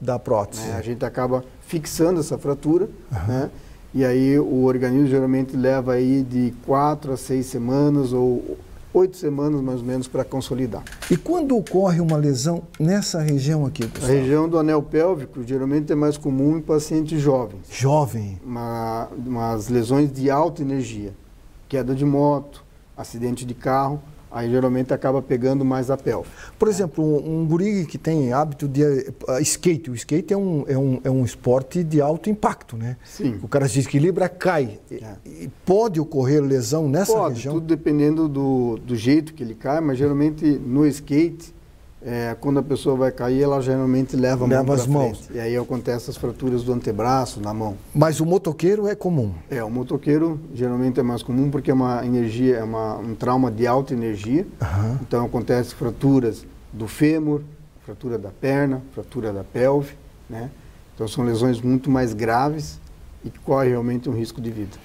Né? A gente acaba fixando essa fratura, né? E aí o organismo geralmente leva aí de 4 a 6 semanas ou 8 semanas mais ou menos para consolidar. E quando ocorre uma lesão nessa região aqui, Gustavo? A região do anel pélvico geralmente é mais comum em pacientes jovens. Jovem? Umas lesões de alta energia, queda de moto, acidente de carro, aí geralmente acaba pegando mais a pelve. Por exemplo, um guri que tem hábito de skate, o skate é um esporte de alto impacto, né? Sim. O cara se desequilibra, cai. E pode ocorrer lesão nessa região? Tudo dependendo do jeito que ele cai, mas geralmente no skate, quando a pessoa vai cair, ela geralmente leva a mão para frente. E aí acontecem as fraturas do antebraço, na mão. Mas o motoqueiro é comum? O motoqueiro geralmente é mais comum porque é uma energia, um trauma de alta energia. Então acontecem fraturas do fêmur, fratura da perna, fratura da pelve, né? Então são lesões muito mais graves e que correm realmente um risco de vida.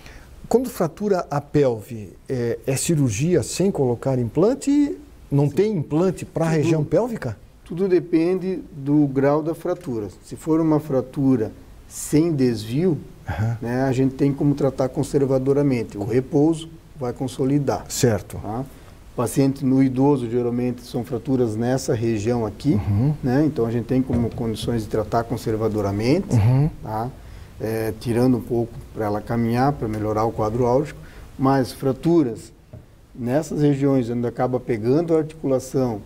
Quando fratura a pelve, é cirurgia sem colocar implante? Não tem implante para a região pélvica? Tudo depende do grau da fratura. Se for uma fratura sem desvio, né, a gente tem como tratar conservadoramente. O repouso vai consolidar. Certo. Tá? Paciente no idoso, geralmente, são fraturas nessa região aqui. Né? Então, a gente tem como condições de tratar conservadoramente, tá? Tirando um pouco para ela caminhar, para melhorar o quadro álgico. Mas fraturas nessas regiões onde acaba pegando a articulação,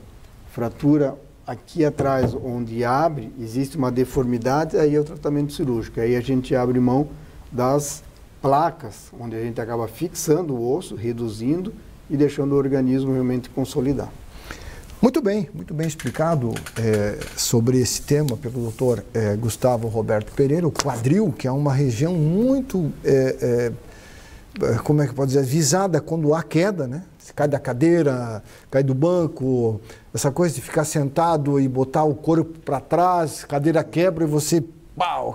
fratura aqui atrás onde abre, existe uma deformidade, aí é o tratamento cirúrgico. Aí a gente abre mão das placas, onde a gente acaba fixando o osso, reduzindo e deixando o organismo realmente consolidar. Muito bem explicado sobre esse tema pelo doutor Gustavo Roberto Pereira, o quadril, que é uma região muito como é que pode dizer, visada quando há queda, né? Você cai da cadeira, cai do banco, essa coisa de ficar sentado e botar o corpo para trás, cadeira quebra e você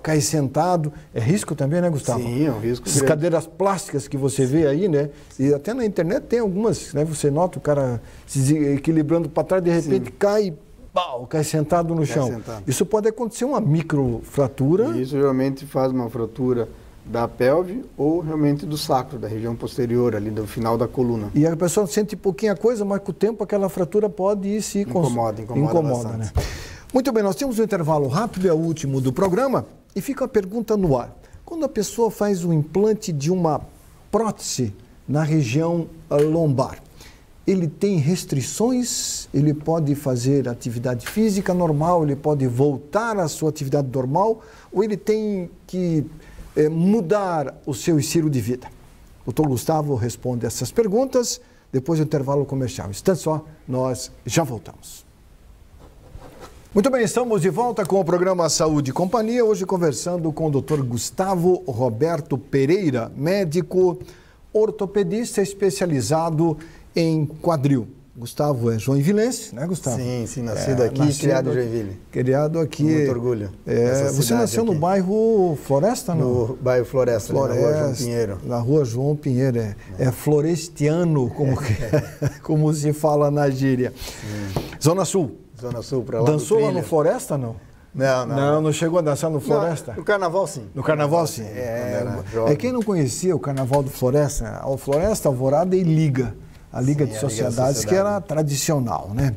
cai sentado. É risco também, né, Gustavo? Sim, é um risco. Essas cadeiras plásticas que você vê aí, né? E até na internet tem algumas, né? Você nota o cara se equilibrando para trás, de repente cai sentado no chão. Sentado. Isso pode acontecer uma microfratura. E isso geralmente faz uma fratura da pelve ou realmente do sacro, da região posterior, ali do final da coluna. E a pessoa sente pouquinha coisa, mas com o tempo aquela fratura pode ir se... Incomoda né? Muito bem, nós temos um intervalo rápido, é o último do programa, e fica a pergunta no ar. Quando a pessoa faz o implante de uma prótese na região lombar, ele tem restrições? Ele pode fazer atividade física normal? Ele pode voltar à sua atividade normal? Ou ele tem que mudar o seu estilo de vida? O Dr. Gustavo responde essas perguntas depois do intervalo comercial. Instante só, nós já voltamos. Muito bem, estamos de volta com o programa Saúde e Companhia, hoje conversando com o Dr. Gustavo Roberto Pereira, médico ortopedista especializado em quadril. Gustavo é joinvilense, né, Gustavo? Sim, nascido aqui e criado em Joinville. Criado aqui. Com muito orgulho. Você nasceu aqui no bairro Floresta, não? No bairro Floresta, na Rua João Pinheiro. Na Rua João Pinheiro, é florestiano, como se fala na gíria. Zona Sul. Zona Sul, para lá. Dançou lá no Floresta, não? Não chegou a dançar no Floresta? No Carnaval, sim. No Carnaval, sim. Quem não conhecia o Carnaval do Floresta, o Floresta, Alvorada e Liga. A Liga de Sociedades, que era tradicional, né?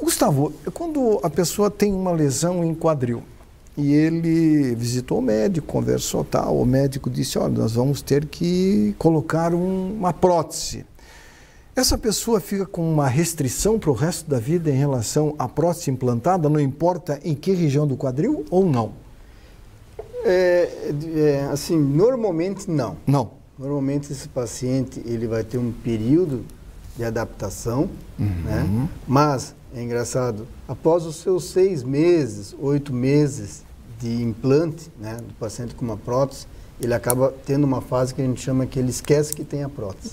Gustavo, quando a pessoa tem uma lesão em quadril e ele visitou o médico, conversou tal, o médico disse, olha, nós vamos ter que colocar uma prótese. Essa pessoa fica com uma restrição para o resto da vida em relação à prótese implantada, não importa em que região do quadril ou não? Assim, normalmente não. Não. Normalmente esse paciente ele vai ter um período de adaptação, né? Mas, é engraçado, após os seus 6 meses, 8 meses de implante, né, do paciente com uma prótese, ele acaba tendo uma fase que a gente chama que ele esquece que tem a prótese.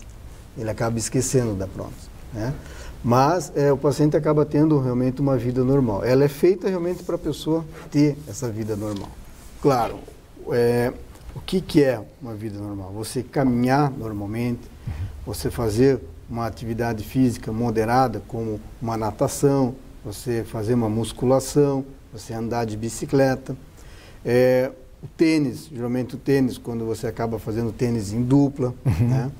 Ele acaba esquecendo da prótese, né? Mas o paciente acaba tendo realmente uma vida normal. Ela é feita realmente para a pessoa ter essa vida normal. Claro, o que é uma vida normal? Você caminhar normalmente, você fazer uma atividade física moderada, como uma natação, você fazer uma musculação, você andar de bicicleta. O tênis, geralmente o tênis, quando você acaba fazendo tênis em dupla, né?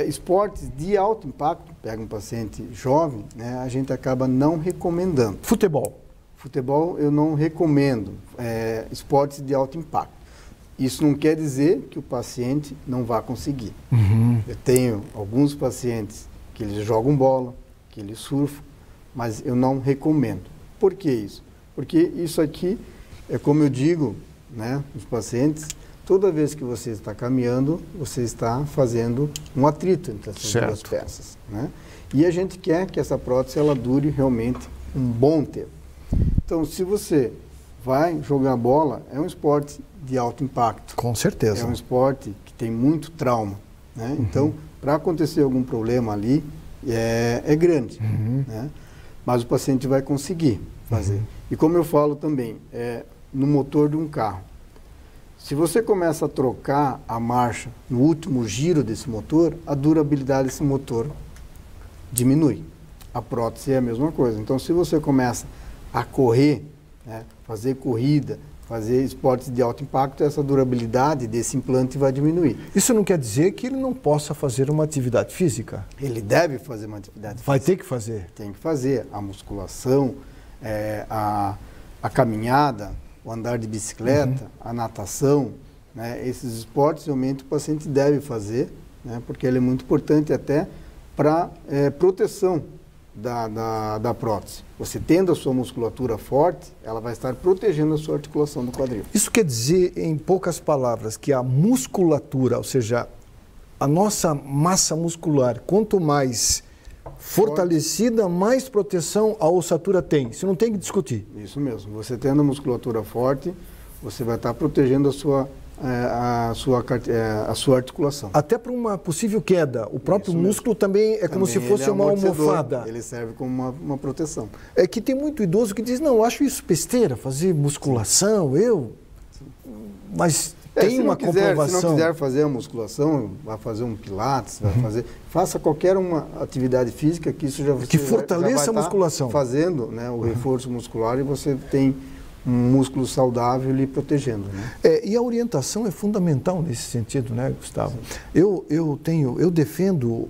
Esportes de alto impacto, pega um paciente jovem, né, a gente acaba não recomendando. Futebol eu não recomendo, esportes de alto impacto. Isso não quer dizer que o paciente não vá conseguir. Eu tenho alguns pacientes que eles jogam bola, que eles surfam, mas eu não recomendo. Por que isso? Porque isso aqui é como eu digo, né, os pacientes, toda vez que você está caminhando, você está fazendo um atrito entre essas duas peças, né? E a gente quer que essa prótese ela dure realmente um bom tempo. Então, se você vai jogar bola, é um esporte de alto impacto. Com certeza. É um esporte que tem muito trauma, né? Então, para acontecer algum problema ali, é grande, né? Mas o paciente vai conseguir fazer. E como eu falo também, no motor de um carro. Se você começa a trocar a marcha no último giro desse motor, a durabilidade desse motor diminui. A prótese é a mesma coisa. Então, se você começa a correr, né, fazer corrida, fazer esportes de alto impacto, essa durabilidade desse implante vai diminuir. Isso não quer dizer que ele não possa fazer uma atividade física? Ele deve fazer uma atividade física. Vai ter que fazer? Tem que fazer. A musculação, a caminhada, o andar de bicicleta, a natação, né? Esses esportes realmente o paciente deve fazer, né? Porque ele é muito importante até para proteção da prótese. Você tendo a sua musculatura forte, ela vai estar protegendo a sua articulação do quadril. Isso quer dizer, em poucas palavras, que a musculatura, ou seja, a nossa massa muscular, quanto mais fortalecida, mais proteção a ossatura tem. Isso não tem que discutir. Isso mesmo. Você tendo a musculatura forte, você vai estar protegendo a sua a sua articulação. Até para uma possível queda. O próprio músculo também é como se fosse uma almofada. Ele serve como uma proteção. É que tem muito idoso que diz, não, eu acho isso besteira, fazer musculação, mas tem uma comprovação. Se não quiser fazer a musculação, vai fazer um pilates, faça qualquer uma atividade física que isso que fortaleça a musculação. Fazendo, né, o reforço muscular, e você tem um músculo saudável lhe protegendo. Né? E a orientação é fundamental nesse sentido, né, Gustavo? Eu defendo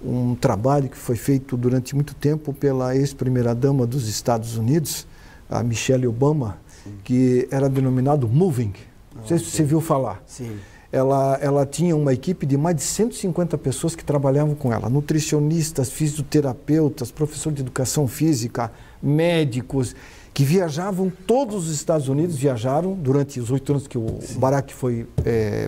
um trabalho que foi feito durante muito tempo pela ex-primeira-dama dos Estados Unidos, a Michelle Obama, que era denominado Moving. Não sei se você viu falar. Sim. Ela tinha uma equipe de mais de 150 pessoas que trabalhavam com ela. Nutricionistas, fisioterapeutas, professores de educação física, médicos, que viajavam, todos os Estados Unidos viajaram durante os 8 anos que o Barack foi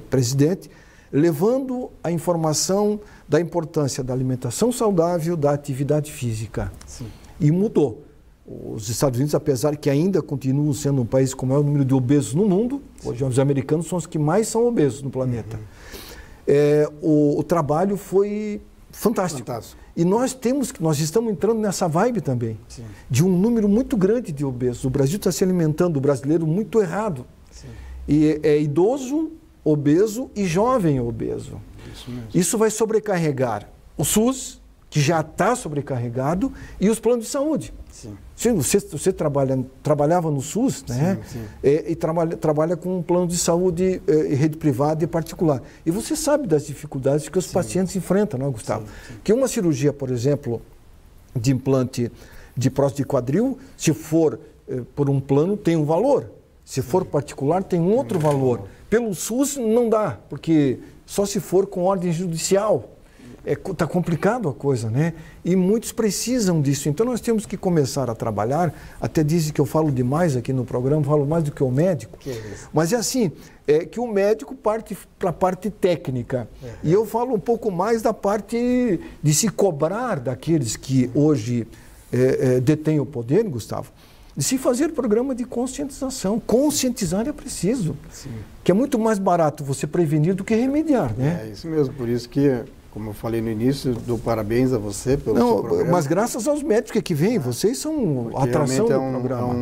presidente, levando a informação da importância da alimentação saudável, da atividade física. Sim. E mudou. Os Estados Unidos, apesar que ainda continuam sendo um país com o maior número de obesos no mundo, hoje os americanos são os que mais são obesos no planeta. O trabalho foi fantástico. E nós estamos entrando nessa vibe também, de um número muito grande de obesos. O Brasil está se alimentando, o brasileiro, muito errado. Sim. E é idoso, obeso e jovem obeso. Isso mesmo. Isso vai sobrecarregar o SUS, que já está sobrecarregado, e os planos de saúde. Sim. Você trabalhava no SUS, né? Sim. E trabalha com um plano de saúde, rede privada e particular. E você sabe das dificuldades que os pacientes enfrentam, não é, Gustavo? Sim. Que uma cirurgia, por exemplo, de implante de próstata de quadril, se for por um plano, tem um valor. Se for particular, tem um outro valor. Pelo SUS não dá, porque só se for com ordem judicial. Está complicado a coisa, né? E muitos precisam disso. Então nós temos que começar a trabalhar. Até dizem que eu falo demais aqui no programa, falo mais do que o médico. Que é isso? Mas é assim, que o médico parte para a parte técnica. E eu falo um pouco mais da parte de se cobrar daqueles que hoje detêm o poder, Gustavo, de se fazer programa de conscientização. Conscientizar é preciso. Sim. Que é muito mais barato você prevenir do que remediar, né? É isso mesmo, por isso que, como eu falei no início, dou parabéns a você pelo seu programa. Mas graças aos médicos que vêm, vocês são a atração do programa.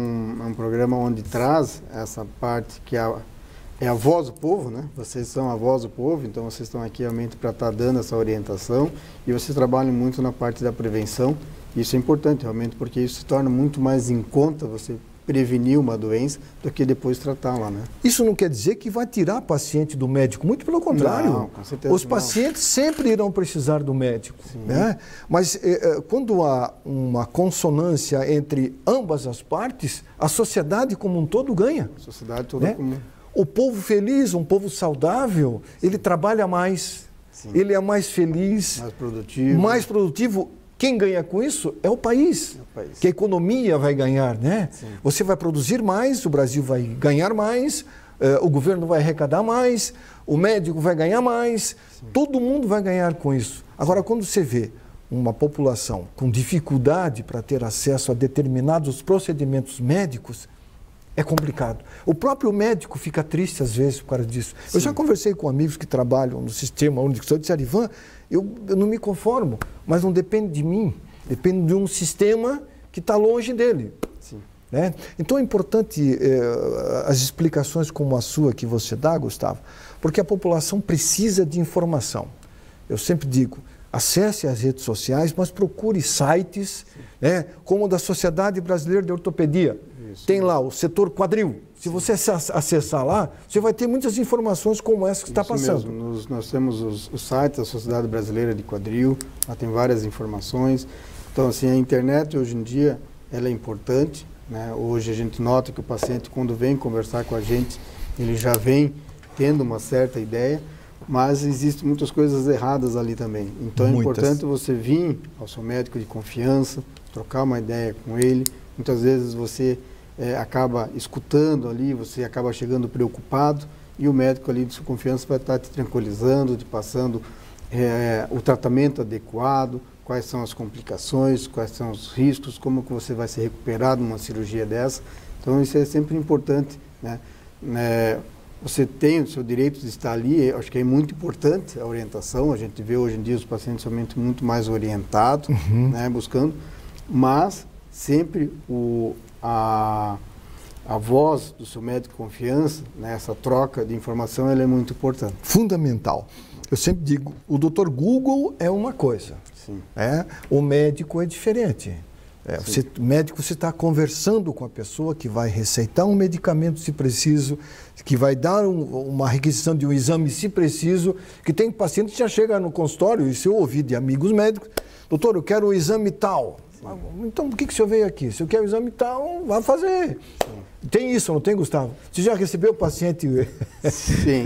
É um programa onde traz essa parte que é a voz do povo, né? Vocês são a voz do povo, então vocês estão aqui realmente para estar dando essa orientação, e vocês trabalham muito na parte da prevenção. Isso é importante realmente, porque isso se torna muito mais em conta você prevenir uma doença do que depois tratá-la, né? Isso não quer dizer que vai tirar paciente do médico, muito pelo contrário. Não, com certeza os pacientes sempre irão precisar do médico, né? Mas quando há uma consonância entre ambas as partes, a sociedade como um todo ganha. A sociedade toda, né? Como... O povo feliz, um povo saudável, ele trabalha mais, ele é mais feliz, mais produtivo. Quem ganha com isso é o país, que a economia vai ganhar, né? Sim. Você vai produzir mais, o Brasil vai ganhar mais, o governo vai arrecadar mais, o médico vai ganhar mais, todo mundo vai ganhar com isso. Agora, quando você vê uma população com dificuldade para ter acesso a determinados procedimentos médicos, é complicado. O próprio médico fica triste às vezes por causa disso. Eu já conversei com amigos que trabalham no sistema único de saúde e disseram, Ivan, eu não me conformo, mas não depende de mim, depende de um sistema que está longe dele. Né? Então é importante as explicações como a sua que você dá, Gustavo, porque a população precisa de informação. Eu sempre digo, acesse as redes sociais, mas procure sites, né, como o da Sociedade Brasileira de Ortopedia. Tem lá o setor quadril. Se você acessar lá, você vai ter muitas informações como essa que está passando. Mesmo. Nós temos o site da Sociedade Brasileira de Quadril, lá tem várias informações. Então, assim, a internet hoje em dia, ela é importante, né? Hoje a gente nota que o paciente, quando vem conversar com a gente, ele já vem tendo uma certa ideia, mas existem muitas coisas erradas ali também. Então é importante você vir ao seu médico de confiança, trocar uma ideia com ele. Muitas vezes você acaba escutando ali, você acaba chegando preocupado, e o médico ali de sua confiança vai estar te tranquilizando, te passando o tratamento adequado, quais são as complicações, quais são os riscos, como que você vai se recuperar de uma cirurgia dessa. Então isso é sempre importante, né? você tem o seu direito de estar ali, acho que é muito importante a orientação, a gente vê hoje em dia os pacientes realmente muito mais orientados, né, buscando, mas sempre a voz do seu médico de confiança, né, essa troca de informação, ela é muito importante. Fundamental. Eu sempre digo, o doutor Google é uma coisa, o médico é diferente. O médico, você está conversando com a pessoa que vai receitar um medicamento se preciso, que vai dar uma requisição de um exame se preciso, que tem paciente que já chega no consultório, e se eu ouvir de amigos médicos, doutor, eu quero o exame tal. Então, por que o senhor veio aqui? Se eu quero o exame tal, vai fazer. Tem isso, não tem, Gustavo? Você já recebeu o paciente? Sim.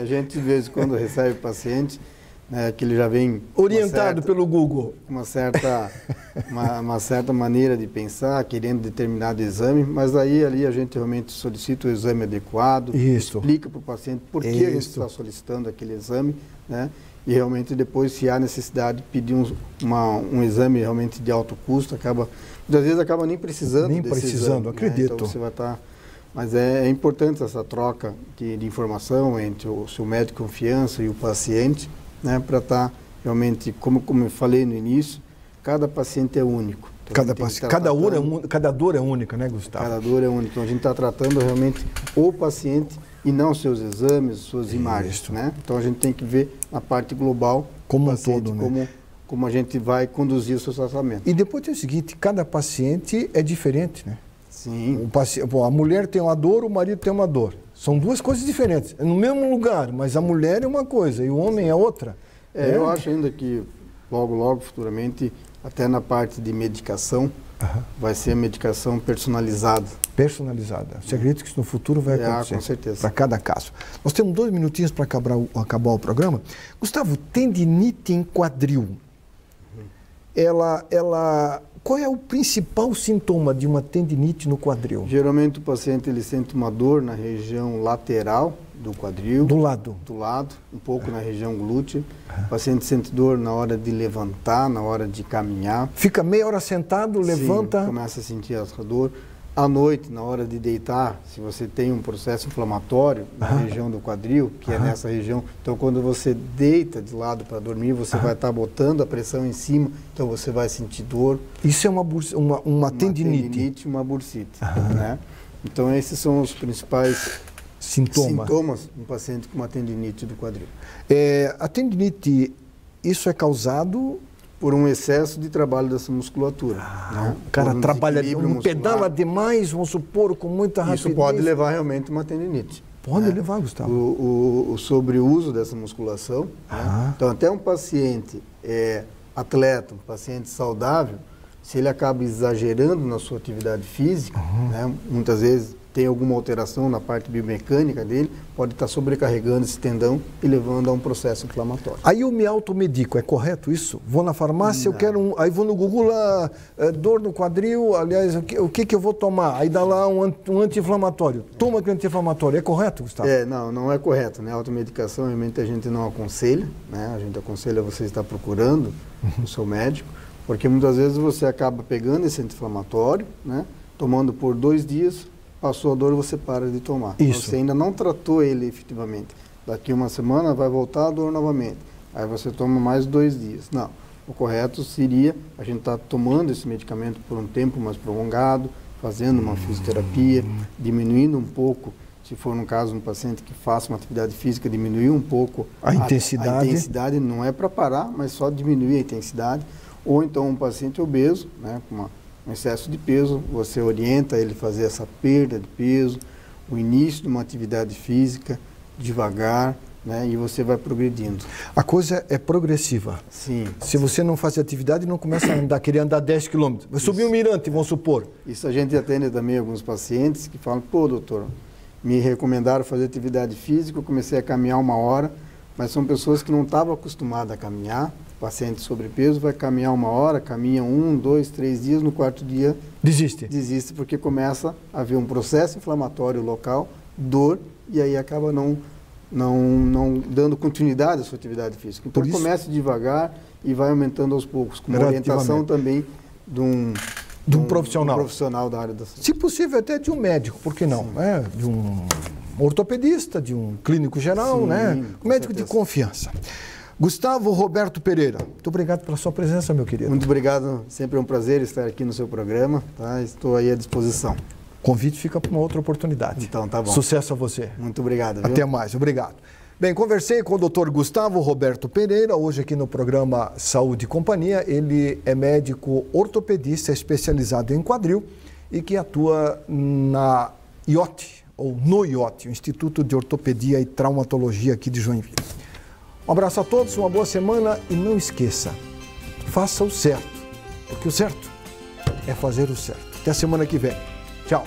A gente, de vez em quando, recebe paciente, né, que ele já vem... orientado pelo Google. Uma certa maneira de pensar, querendo determinado exame, mas aí ali a gente realmente solicita o exame adequado, explica para o paciente por que a gente está solicitando aquele exame, né? E realmente depois, se há necessidade, pedir um exame realmente de alto custo, muitas vezes acaba nem precisando desse exame, acredito. Né? Então você vai estar... Mas é importante essa troca de informação entre o seu médico de confiança e o paciente, né, para estar realmente, como eu falei no início, cada paciente é único. Então, cada dor é única, né, Gustavo? Cada dor é única. Então a gente está tratando realmente o paciente e não seus exames, suas imagens, né? Então a gente tem que ver a parte global como um todo, né? Como a gente vai conduzir o seu tratamento. E depois tem o seguinte, cada paciente é diferente, né? Sim. A mulher tem uma dor, o marido tem uma dor. São duas coisas diferentes. É no mesmo lugar, mas a mulher é uma coisa e o homem é outra. Eu acho ainda que logo, futuramente, até na parte de medicação, vai ser a medicação personalizada. Personalizada. Você acredita que isso no futuro vai acontecer? Com certeza. Para cada caso. Nós temos 2 minutinhos para acabar o programa. Gustavo, tendinite em quadril. Qual é o principal sintoma de uma tendinite no quadril? Geralmente o paciente ele sente uma dor na região lateral do quadril. Do lado? Do lado, um pouco na região glútea. O paciente sente dor na hora de levantar, na hora de caminhar. Fica meia hora sentado, levanta... Sim, começa a sentir essa dor. À noite, na hora de deitar, se você tem um processo inflamatório na região do quadril, que é nessa região, então quando você deita de lado para dormir, você vai estar botando a pressão em cima, então você vai sentir dor. Isso é uma tendinite? Uma bursite. Né? Então esses são os principais sintomas de um paciente com uma tendinite do quadril. A tendinite, isso é causado... por um excesso de trabalho dessa musculatura. Né? O cara trabalha, pedala demais, vamos supor, com muita rapidez. Isso pode levar realmente a uma tendinite. Pode levar, Gustavo. O sobreuso dessa musculação. Né? Então, até um paciente atleta, um paciente saudável, se ele acaba exagerando na sua atividade física, né? Muitas vezes tem alguma alteração na parte biomecânica dele, pode estar sobrecarregando esse tendão e levando a um processo inflamatório. Aí eu me automedico, é correto isso? Vou na farmácia, eu quero aí vou no Google lá, dor no quadril, aliás, o que eu vou tomar? Aí dá lá um anti-inflamatório. Toma aquele anti-inflamatório, é correto, Gustavo? Não é correto, né? A automedicação, realmente, a gente não aconselha, né? A gente aconselha você estar procurando o seu médico, porque muitas vezes você acaba pegando esse anti-inflamatório, né? Tomando por 2 dias, passou a dor, você para de tomar. Isso. Você ainda não tratou ele efetivamente. Daqui uma semana vai voltar a dor novamente. Aí você toma mais 2 dias. Não. O correto seria a gente estar tomando esse medicamento por um tempo mais prolongado, fazendo uma fisioterapia, diminuindo um pouco, se for no caso um paciente que faça uma atividade física, diminuir um pouco a intensidade. A intensidade não é para parar, mas só diminuir a intensidade. Ou então um paciente obeso, né, com um excesso de peso, você orienta ele a fazer essa perda de peso, o início de uma atividade física, devagar, né, e você vai progredindo. A coisa é progressiva. Sim. Se você não faz atividade, não começa a andar, querer andar 10 km. Vai subir um mirante, vamos supor. Isso a gente atende também alguns pacientes que falam, pô, doutor, me recomendaram fazer atividade física, eu comecei a caminhar 1 hora, mas são pessoas que não estavam acostumadas a caminhar. Paciente sobrepeso vai caminhar 1 hora, caminha 1, 2, 3 dias, no 4º dia desiste porque começa a haver um processo inflamatório local, dor, e aí acaba não dando continuidade à sua atividade física. Então comece devagar e vai aumentando aos poucos, com uma orientação também de um profissional da área da saúde. Se possível até de um médico, por que não? De um ortopedista, de um clínico geral, Sim, né? com Médico de certeza. confiança. Gustavo Roberto Pereira, muito obrigado pela sua presença, meu querido. Muito obrigado, sempre é um prazer estar aqui no seu programa, tá? Estou aí à disposição. O convite fica para uma outra oportunidade. Então, tá bom. Sucesso a você. Muito obrigado. Viu? Até mais, obrigado. Bem, conversei com o Dr. Gustavo Roberto Pereira, hoje aqui no programa Saúde e Companhia. Ele é médico ortopedista especializado em quadril e que atua na IOT, ou no IOT, o Instituto de Ortopedia e Traumatologia aqui de Joinville. Um abraço a todos, uma boa semana e não esqueça, faça o certo, porque o certo é fazer o certo. Até a semana que vem. Tchau.